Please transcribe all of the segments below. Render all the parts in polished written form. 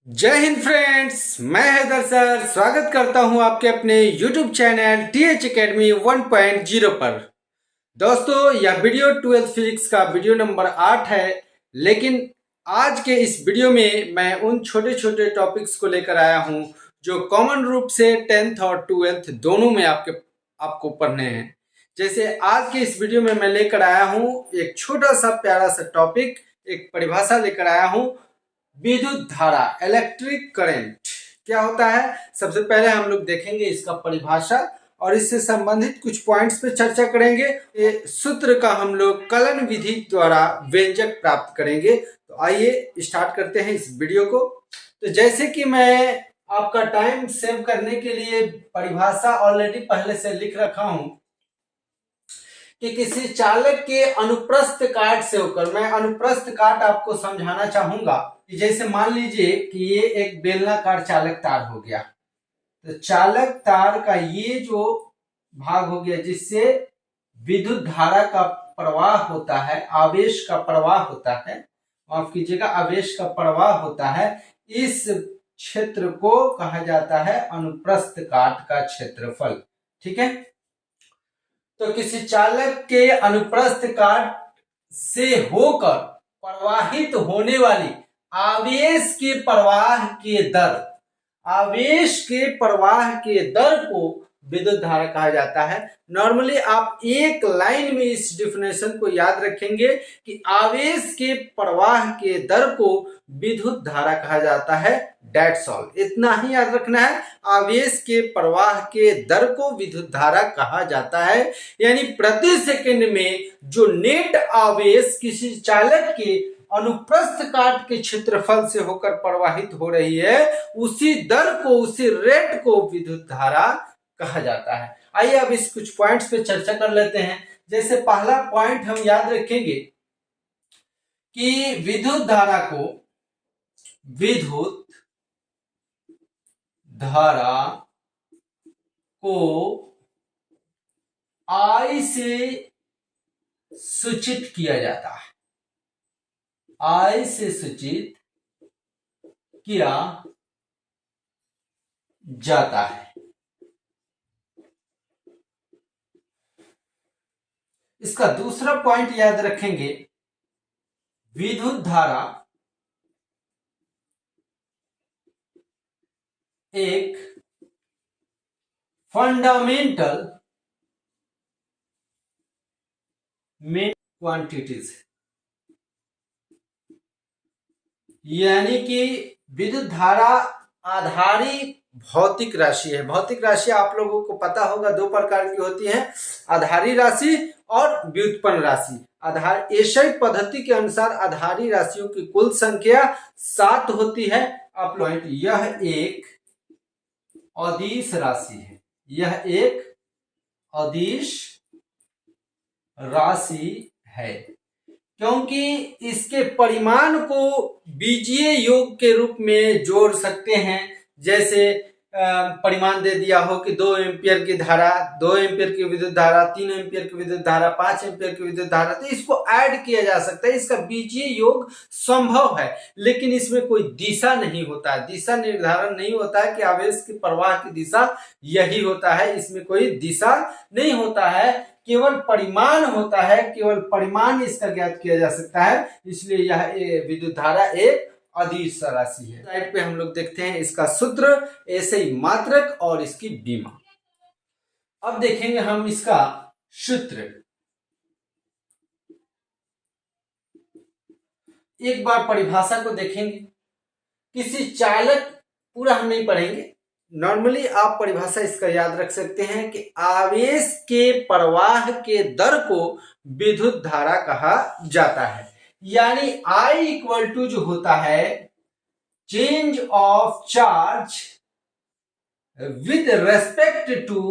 जय हिंद फ्रेंड्स, मैं हैदर सर स्वागत करता हूं आपके अपने YouTube चैनल TH Academy 1.0 पर। दोस्तों, यह वीडियो 12th फिजिक्स का वीडियो नंबर 8 है। लेकिन आज के इस वीडियो में मैं उन छोटे छोटे टॉपिक्स को लेकर आया हूं जो कॉमन रूप से 10th और 12th दोनों में आपको पढ़ने हैं। जैसे आज के इस वीडियो में मैं लेकर आया हूं एक छोटा सा प्यारा सा टॉपिक, एक परिभाषा लेकर आया हूं। विद्युत धारा, इलेक्ट्रिक करंट क्या होता है, सबसे पहले हम लोग देखेंगे इसका परिभाषा और इससे संबंधित कुछ पॉइंट्स पे चर्चा करेंगे। ये सूत्र का हम लोग कलन विधि द्वारा व्यंजक प्राप्त करेंगे। तो आइए स्टार्ट करते हैं इस वीडियो को। तो जैसे कि मैं आपका टाइम सेव करने के लिए परिभाषा ऑलरेडी पहले से लिख रखा हूं कि किसी चालक के अनुप्रस्थ काट से होकर, मैं अनुप्रस्थ काट आपको समझाना चाहूंगा कि जैसे मान लीजिए कि ये एक बेलनाकार चालक तार हो गया। तो चालक तार का ये जो भाग हो गया जिससे विद्युत धारा का प्रवाह होता है, आवेश का प्रवाह होता है, माफ कीजिएगा, आवेश का प्रवाह होता है, इस क्षेत्र को कहा जाता है अनुप्रस्थ काट का क्षेत्रफल। ठीक है। तो किसी चालक के अनुप्रस्थ काट से होकर प्रवाहित होने वाली आवेश के प्रवाह के दर, आवेश के प्रवाह के दर को विद्युत धारा कहा जाता है। नॉर्मली आप एक लाइन में इस डिफिनेशन को याद रखेंगे कि आवेश के प्रवाह के दर को विद्युत धारा कहा जाता है। डेट्स ऑल, इतना ही याद रखना है। आवेश के प्रवाह के दर को विद्युत धारा कहा जाता है। यानी प्रति सेकंड में जो नेट आवेश किसी चालक के अनुप्रस्थ काट के क्षेत्रफल से होकर प्रवाहित हो रही है, उसी दर को, उसी रेट को विद्युत धारा कहा जाता है। आइए अब इस कुछ पॉइंट्स पे चर्चा कर लेते हैं। जैसे पहला पॉइंट हम याद रखेंगे कि विद्युत धारा को, विद्युत धारा को I से सूचित किया जाता है। I से सूचित किया जाता है। इसका दूसरा पॉइंट याद रखेंगे, विद्युत धारा एक फंडामेंटल मेन क्वांटिटीज है। यानी कि विद्युत धारा आधारी भौतिक राशि है। भौतिक राशि आप लोगों को पता होगा दो प्रकार की होती है, आधारी राशि और व्युत्पन्न राशि। आधार एसआई पद्धति के अनुसार आधारी राशियों की कुल संख्या 7 होती है। आप लोग, यह एक अदिश राशि है, यह एक अदिश राशि है क्योंकि इसके परिमाण को बीजीय योग के रूप में जोड़ सकते हैं। जैसे परिमाण दे दिया हो कि 2 एम्पियर की धारा, 2 एम्पियर की विद्युत धारा, 3 एम्पियर की विद्युत धारा, 5 एम्पियर की विद्युत धारा, तो इसको ऐड किया जा सकता है। इसका बीजीय योग संभव है, लेकिन इसमें कोई दिशा नहीं होता है, दिशा निर्धारण नहीं होता है कि आवेश के प्रवाह की दिशा यही होता है। इसमें कोई दिशा नहीं होता है, केवल परिमाण होता है, केवल परिमाण इसका ज्ञात किया जा सकता है। इसलिए यह विद्युत धारा एक अदिश राशि है। स्लाइड पे हम लोग देखते हैं इसका सूत्र, ऐसे ही मात्रक और इसकी बीमा। अब देखेंगे हम इसका सूत्र। एक बार परिभाषा को देखेंगे। किसी चालक, पूरा हम नहीं पढ़ेंगे, नॉर्मली आप परिभाषा इसका याद रख सकते हैं कि आवेश के प्रवाह के दर को विद्युत धारा कहा जाता है। यानी I इक्वल टू जो होता है change of charge with respect to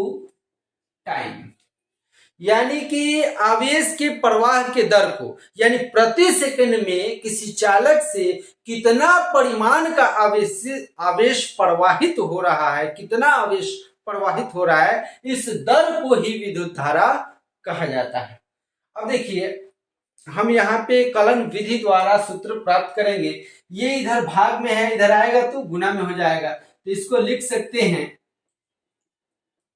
time. यानी कि आवेश के प्रवाह के दर को, यानी प्रति सेकंड में किसी चालक से कितना परिमाण का आवेश प्रवाहित हो रहा है, कितना आवेश प्रवाहित हो रहा है, इस दर को ही विद्युत धारा कहा जाता है। अब देखिए हम यहाँ पे कलन विधि द्वारा सूत्र प्राप्त करेंगे। ये इधर भाग में है, इधर आएगा तो गुना में हो जाएगा, तो इसको लिख सकते हैं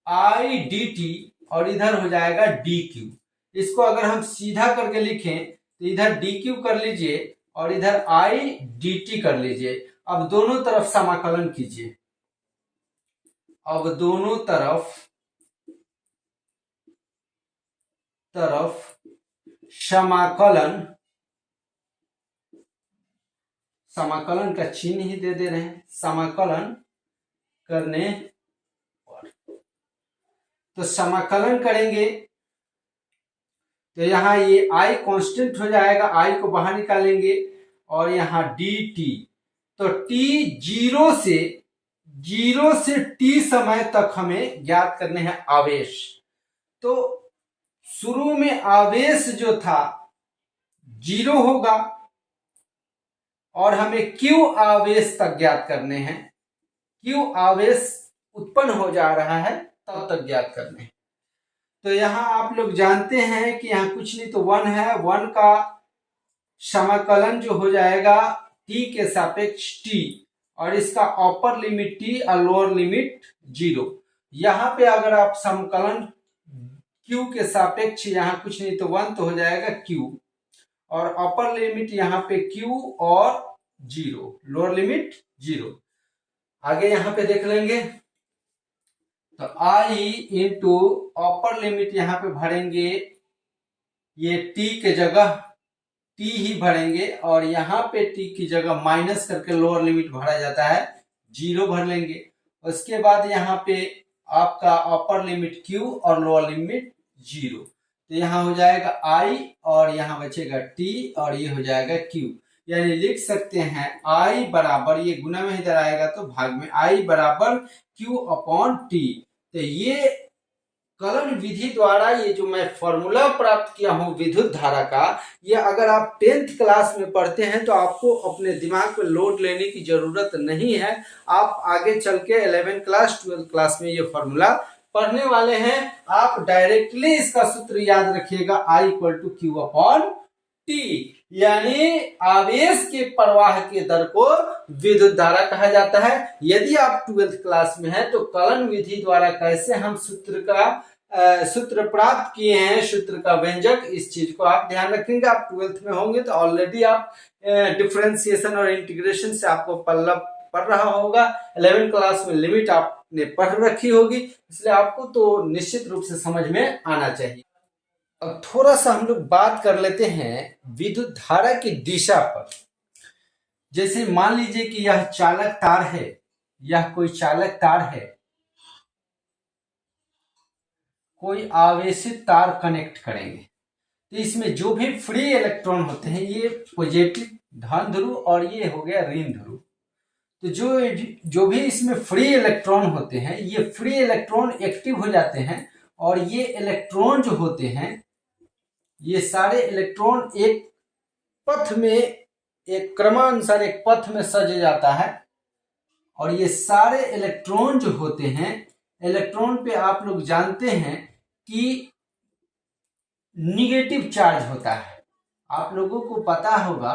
आई डी टी और इधर हो जाएगा डी क्यू। इसको अगर हम सीधा करके लिखें तो इधर डी क्यू कर लीजिए और इधर आई डी टी कर लीजिए। अब दोनों तरफ समाकलन कीजिए। अब दोनों तरफ समाकलन का चिन्ह ही दे रहे हैं, समाकलन करने पर। तो समाकलन करेंगे तो यहाँ ये i कांस्टेंट हो जाएगा, i को बाहर निकालेंगे और यहाँ dt, तो t जीरो से t समय तक हमें ज्ञात करने हैं आवेश। तो शुरू में आवेश जो था 0 होगा और हमें q आवेश तक ज्ञात करने हैं। q आवेश उत्पन्न हो जा रहा है तब तक ज्ञात करने हैं। तो यहाँ आप लोग जानते हैं कि यहाँ कुछ नहीं तो 1 है, 1 का समाकलन जो हो जाएगा t के सापेक्ष t और इसका अपर लिमिट t और लोअर लिमिट 0। यहाँ पे अगर आप समाकलन q के सापेक्ष यहाँ कुछ नहीं तो 1 तो हो जाएगा q और अपर लिमिट यहाँ पे q और 0, लोअर लिमिट 0। आगे यहाँ पे देख लेंगे तो i इंटू अपर लिमिट यहाँ पे भरेंगे, ये t के जगह t ही भरेंगे और यहाँ पे t की जगह माइनस करके लोअर लिमिट भरा जाता है 0 भर लेंगे। उसके बाद यहाँ पे आपका अपर लिमिट q और लोअर लिमिट 0, तो यहाँ हो जाएगा i और यहाँ बचेगा t और ये हो जाएगा q। यानी लिख सकते हैं i बराबर, ये गुना में इधर आएगा तो भाग में, i बराबर q अपॉन t। तो ये कलन विधि द्वारा ये जो मैं फॉर्मूला प्राप्त किया हूं विद्युत धारा का, ये अगर आप 10th क्लास में पढ़ते हैं तो आपको अपने दिमाग पे लोड लेने की जरूरत नहीं है। आप आगे चल के 11th क्लास 12th क्लास में ये फॉर्मूला पढ़ने वाले हैं। आप डायरेक्टली इसका सूत्र याद रखिएगा, I equal to Q upon T, यानी आवेश के प्रवाह के दर को विद्युत धारा कहा जाता है। यदि आप 12th क्लास में हैं तो कलन विधि द्वारा कैसे हम सूत्र प्राप्त किए हैं, सूत्र का व्यंजक, इस चीज को आप ध्यान रखेंगे। आप 12th में होंगे तो ऑलरेडी आप डिफरेंशिएशन और इंटीग्रेशन से आपको पढ़ रहा होगा। 11th क्लास में लिमिट आपने पढ़ रखी होगी, इसलिए आपको तो निश्चित रूप से समझ में आना चाहिए। अब थोड़ा सा हम लोग बात कर लेते हैं विद्युत धारा की दिशा पर। जैसे मान लीजिए कि यह चालक तार है, यह कोई चालक तार है, कोई आवेशित तार कनेक्ट करेंगे तो इसमें जो भी फ्री इलेक्ट्रॉन होते हैं, ये पॉजिटिव धन ध्रुव और ये हो गया ऋण ध्रुव, तो जो भी इसमें फ्री इलेक्ट्रॉन होते हैं, ये फ्री इलेक्ट्रॉन एक्टिव हो जाते हैं और ये इलेक्ट्रॉन जो होते हैं, ये सारे इलेक्ट्रॉन एक पथ में, एक क्रमानुसार एक पथ में सज जाता है और ये सारे इलेक्ट्रॉन जो होते हैं, इलेक्ट्रॉन पे आप लोग जानते हैं कि निगेटिव चार्ज होता है। आप लोगों को पता होगा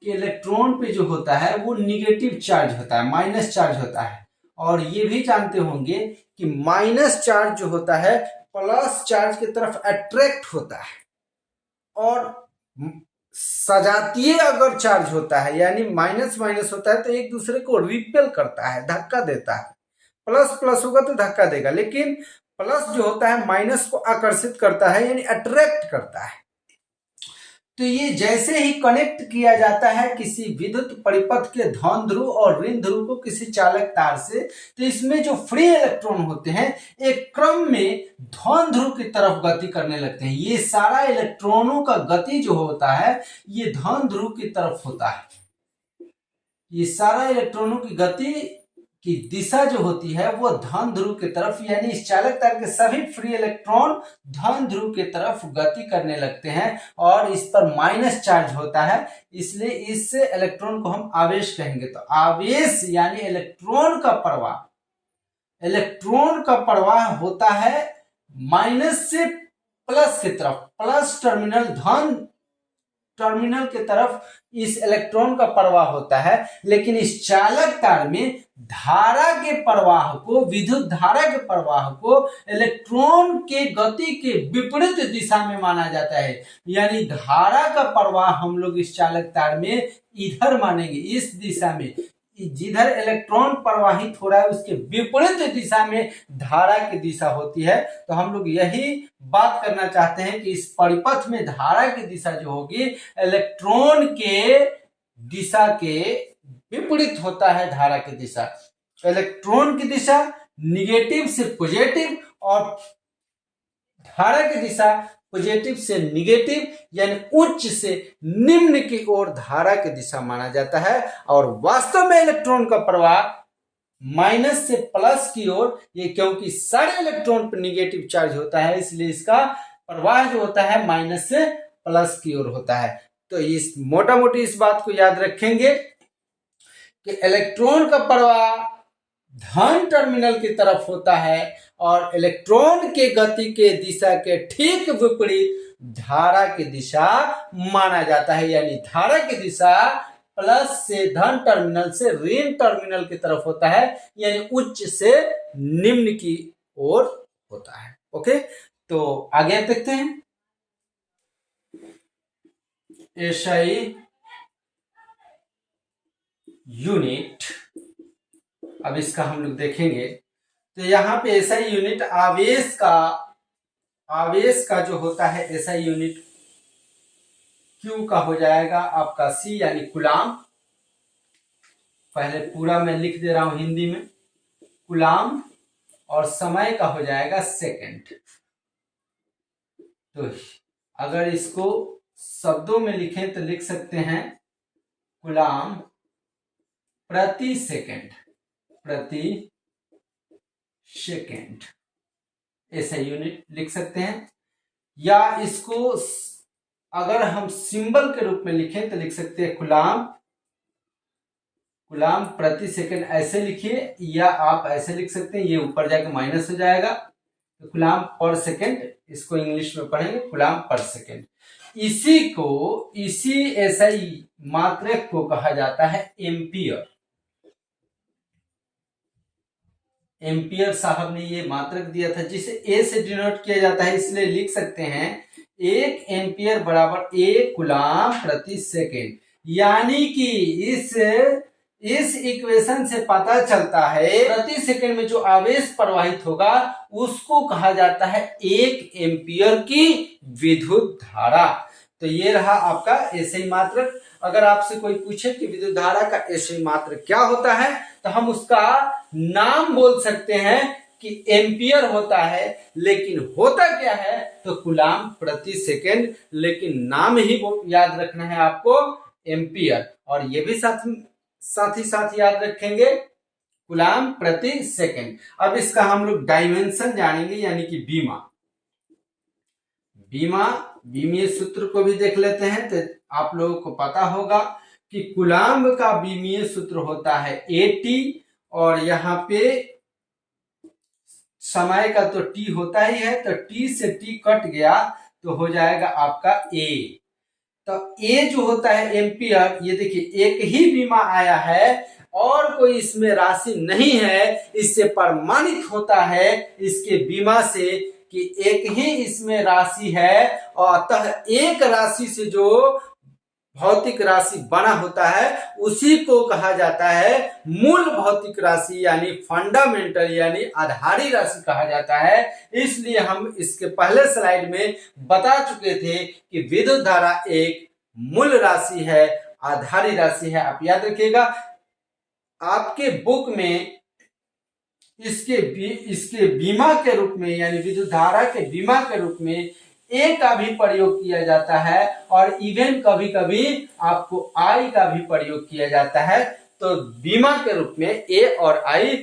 कि इलेक्ट्रॉन पे जो होता है वो निगेटिव चार्ज होता है, माइनस चार्ज होता है। और ये भी जानते होंगे कि माइनस चार्ज जो होता है प्लस चार्ज की तरफ अट्रैक्ट होता है और सजातीय अगर चार्ज होता है, यानी माइनस माइनस होता है तो एक दूसरे को रिपेल करता है, धक्का देता है। प्लस प्लस होगा तो धक्का देगा, लेकिन प्लस जो होता है माइनस को आकर्षित करता है, यानी अट्रैक्ट करता है। तो ये जैसे ही कनेक्ट किया जाता है किसी विद्युत परिपथ के धन ध्रुव और ऋण ध्रुव को किसी चालक तार से, तो इसमें जो फ्री इलेक्ट्रॉन होते हैं एक क्रम में धन ध्रुव की तरफ गति करने लगते हैं। ये सारा इलेक्ट्रॉनों का गति जो होता है ये धन ध्रुव की तरफ होता है। ये सारा इलेक्ट्रॉनों की गति की दिशा जो होती है वो धन ध्रुव की तरफ, यानी इस चालक तार के सभी फ्री इलेक्ट्रॉन धन ध्रुव की तरफ गति करने लगते हैं और इस पर माइनस चार्ज होता है, इसलिए इस इलेक्ट्रॉन को हम आवेश कहेंगे। तो आवेश यानी इलेक्ट्रॉन का प्रवाह होता है माइनस से प्लस की तरफ, प्लस टर्मिनल धन टर्मिनल की तरफ इस इलेक्ट्रॉन का प्रवाह होता है, लेकिन इस चालक तार में धारा के प्रवाह को, विद्युत धारा के प्रवाह को इलेक्ट्रॉन के गति के विपरीत दिशा में माना जाता है। यानी धारा का प्रवाह हम लोग इस चालक तार में इधर मानेंगे, इस दिशा में, जिधर इलेक्ट्रॉन प्रवाहित हो रहा है उसके विपरीत दिशा में धारा की दिशा होती है। तो हम लोग यही बात करना चाहते हैं कि इस परिपथ में धारा की दिशा जो होगी इलेक्ट्रॉन के दिशा के विपरीत होता है। धारा की दिशा, इलेक्ट्रॉन की दिशा निगेटिव से पॉजिटिव और धारा की दिशा पॉजिटिव से निगेटिव यानी उच्च से निम्न की ओर धारा की दिशा माना जाता है। और वास्तव में इलेक्ट्रॉन का प्रवाह माइनस से प्लस की ओर, ये क्योंकि सारे इलेक्ट्रॉन पर निगेटिव चार्ज होता है इसलिए इसका प्रवाह जो होता है माइनस से प्लस की ओर होता है। तो इस मोटा मोटी इस बात को याद रखेंगे कि इलेक्ट्रॉन का प्रवाह धन टर्मिनल की तरफ होता है और इलेक्ट्रॉन के गति के दिशा के ठीक विपरीत धारा की दिशा माना जाता है। यानी धारा की दिशा प्लस से धन टर्मिनल से ऋण टर्मिनल की तरफ होता है, यानी उच्च से निम्न की ओर होता है। ओके, तो आगे देखते हैं। एसआई यूनिट, अब इसका हम लोग देखेंगे। तो यहाँ पे एसआई यूनिट आवेश का जो होता है एसआई यूनिट क्यू का हो जाएगा आपका सी यानी कूलाम। पहले पूरा मैं लिख दे रहा हूं हिंदी में, कूलाम, और समय का हो जाएगा सेकंड। तो अगर इसको शब्दों में लिखें तो लिख सकते हैं कूलाम प्रति सेकंड, प्रति सेकंड ऐसा यूनिट लिख सकते हैं। या इसको अगर हम सिंबल के रूप में लिखें तो लिख सकते हैं कूलाम, कूलाम प्रति सेकंड ऐसे लिखिए, या आप ऐसे लिख सकते हैं, ये ऊपर जाके माइनस हो जाएगा। तो कूलाम पर सेकंड, इसको इंग्लिश में पढ़ेंगे कूलाम पर सेकंड। इसी एसआई मात्रक को कहा जाता है एम्पियर। एम्पियर साहब ने ये मात्रक दिया था जिसे ए से डिनोट किया जाता है, इसलिए लिख सकते हैं 1 एम्पियर बराबर 1 कूलाम प्रति सेकेंड। यानी कि इस इक्वेशन से पता चलता है प्रति सेकंड में जो आवेश प्रवाहित होगा उसको कहा जाता है 1 एम्पियर की विद्युत धारा। तो ये रहा आपका एसआई मात्रक। अगर आपसे कोई पूछे कि विद्युत धारा का एसआई मात्रक क्या होता है तो हम उसका नाम बोल सकते हैं कि एम्पियर होता है, लेकिन होता क्या है तो कूलाम प्रति सेकंड, लेकिन नाम ही याद रखना है आपको एम्पियर। और ये भी साथ ही साथ याद रखेंगे कूलाम प्रति सेकंड। अब इसका हम लोग डायमेंशन जानेंगे यानी कि बीमीय सूत्र को भी देख लेते हैं। तो आप लोगों को पता होगा कि कूलाम का बीमीय सूत्र होता है AT, और यहाँ पे समय का तो T होता ही है, तो T से T कट गया तो हो जाएगा आपका A। तो A जो होता है एम्पियर, ये देखिए एक ही बीमा आया है और कोई इसमें राशि नहीं है, इससे प्रमाणित होता है इसके बीमा से कि एक ही इसमें राशि है, और अतः एक राशि से जो भौतिक राशि बना होता है उसी को कहा जाता है मूल भौतिक राशि यानी फंडामेंटल यानी आधारी राशि कहा जाता है। इसलिए हम इसके पहले स्लाइड में बता चुके थे कि विद्युत धारा एक मूल राशि है, आधारी राशि है। आप याद रखिएगा, आपके बुक में इसके बीमा के रूप में यानी विद्युत धारा के बीमा के रूप में ए का भी प्रयोग किया जाता है, और इवन कभी कभी आपको आई का भी प्रयोग किया जाता है। तो बीमा के रूप में ए और आई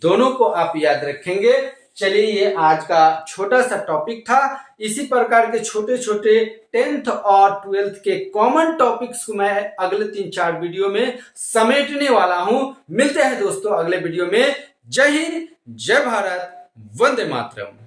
दोनों को आप याद रखेंगे। चलिए, ये आज का छोटा सा टॉपिक था। इसी प्रकार के छोटे छोटे 10th और 12th के कॉमन टॉपिक्स को मैं अगले 3-4 वीडियो में समेटने वाला हूं। मिलते हैं दोस्तों अगले वीडियो में। जय हिंद, जय भारत, वंदे मातरम।